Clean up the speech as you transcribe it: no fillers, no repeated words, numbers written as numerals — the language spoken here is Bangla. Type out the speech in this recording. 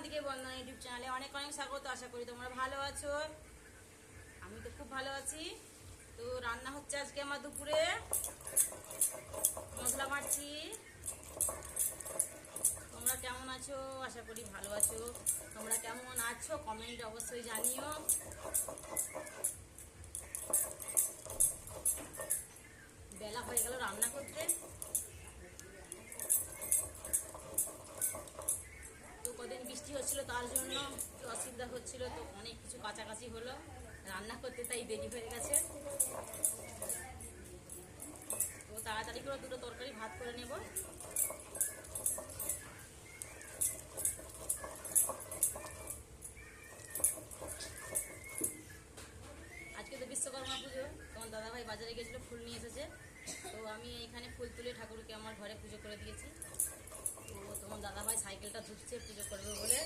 দিকে বন্ধন ইউটিউব চ্যানেলে অনেক অনেক স্বাগত। আশা করি তোমরা ভালো আছো। আমি তো খুব ভালো আছি। তো রান্না হচ্ছে আজকে আমার দুপুরে, মশলা মারছি। তোমরা কেমন আছো? আশা করি ভালো আছো। তোমরা কেমন আছো কমেন্ট অবশ্যই জানিও। বেলা হয়ে গেল রান্না করতে। তো কদিন বৃষ্টি হচ্ছিল, তার জন্য একটু অসুবিধা হচ্ছিল, তো অনেক কিছু কাছাকাছি হলো রান্না করতে, তাই দেরি হয়ে গেছে। তো তাড়াতাড়ি করে দুটো তরকারি ভাত করে নেব। আজকে তো বিশ্বকর্মা পুজো। তোমার দাদাভাই বাজারে গেছিলো, ফুল নিয়ে এসেছে। তো আমি এখানে ফুল তুলে ঠাকুরকে আমার ঘরে পুজো করে দিয়েছি। তো তোমার দাদাভাই সাইকেলটা ধুচ্ছে পুজো করবে বলে।